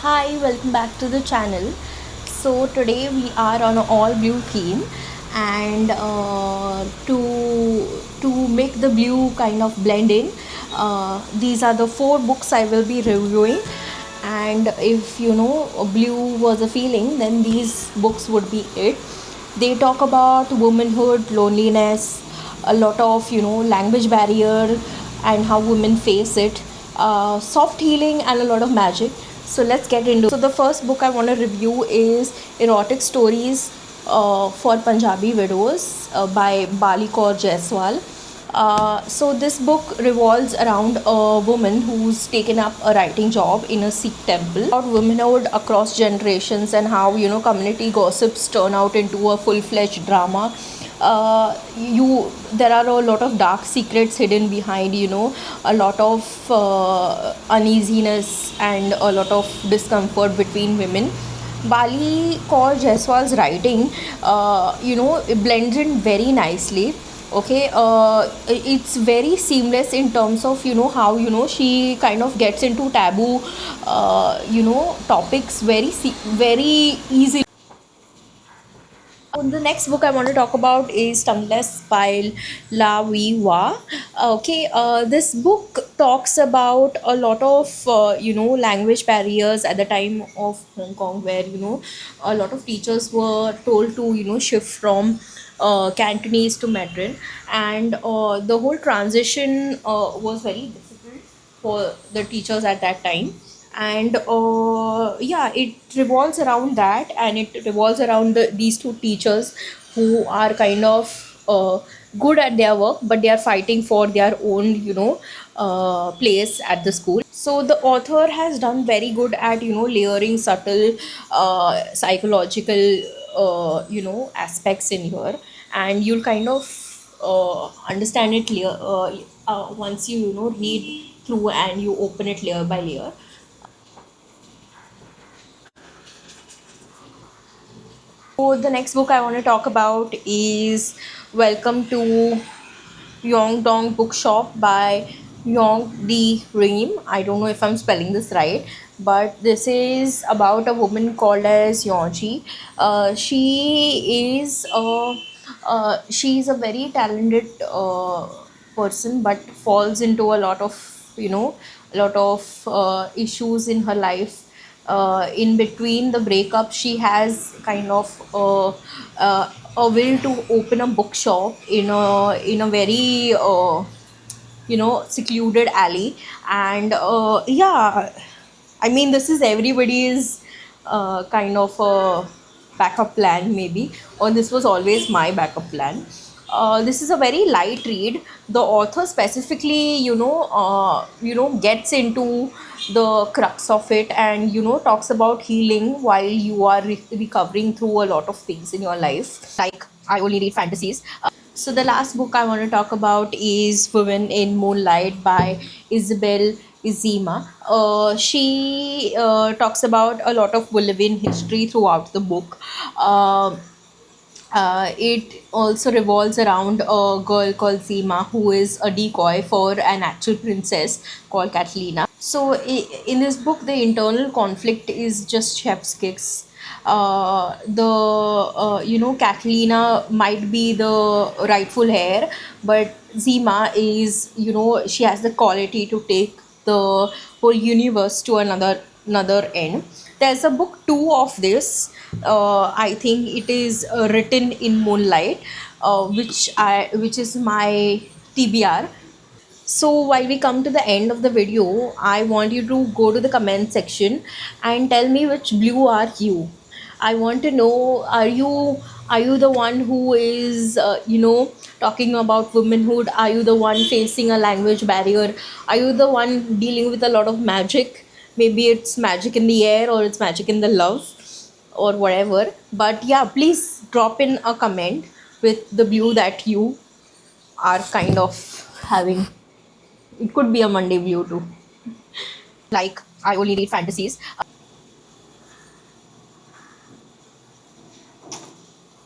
Hi, welcome back to the channel. So today we are on an all blue theme, and to make the blue kind of blend in, these are the four books I will be reviewing. And if you know blue was a feeling, then these books would be it. They talk about womanhood, loneliness, a lot of language barrier, and how women face it, soft healing, and a lot of magic. So let's get into. So the first book I want to review is Erotic Stories for Punjabi Widows by Bali Kaur Jaiswal. So this book revolves around a woman who's taken up a writing job in a Sikh temple about womanhood across generations, and how community gossips turn out into a full-fledged drama. You There are a lot of dark secrets hidden behind, a lot of uneasiness and a lot of discomfort between women. Bali Kaur Jaiswal's writing, it blends in very nicely. Okay, it's very seamless in terms of how she kind of gets into taboo, topics very easily. The next book I want to talk about is Tongueless by La Viva. Okay, this book talks about a lot of language barriers at the time of Hong Kong, where a lot of teachers were told to shift from Cantonese to Mandarin, and the whole transition was very difficult for the teachers at that time. And yeah, it revolves around that, and it revolves around these two teachers who are kind of good at their work, but they are fighting for their own place at the school. So the author has done very good at layering subtle psychological aspects in here, and you'll kind of understand it once you read through and you open it layer by layer. So the next book I want to talk about is Welcome to Yongdong Bookshop by Yong Di Reem. I don't know if I'm spelling this right, but this is about a woman called as Yongji. She's a very talented person, but falls into a lot of a lot of issues in her life. In between the breakup, she has kind of a will to open a bookshop in a very secluded alley. And yeah, I mean, this is everybody's kind of a backup plan, maybe, or this was always my backup plan. This is a very light read. The author specifically, gets into the crux of it, and talks about healing while you are recovering through a lot of things in your life. Like, I only read fantasies. So the last book I want to talk about is Women in Moonlight by Isabel Izima. She talks about a lot of Bolivian history throughout the book. Uh, it also revolves around a girl called Zima, who is a decoy for an actual princess called Catalina. So, in this book, the internal conflict is just chef's kiss. The Catalina might be the rightful heir, but Zima is, she has the quality to take the whole universe to another end. There's a book two of this. I think it is written in Moonlight, which is my TBR. So while we come to the end of the video, I want you to go to the comment section and tell me which blue are you. I want to know, are you the one who is talking about womanhood? Are you the one facing a language barrier? Are you the one dealing with a lot of magic? Maybe it's magic in the air, or it's magic in the love, or whatever. But yeah, please drop in a comment with the blue that you are kind of having. It could be a Monday view too. Like, I only read fantasies.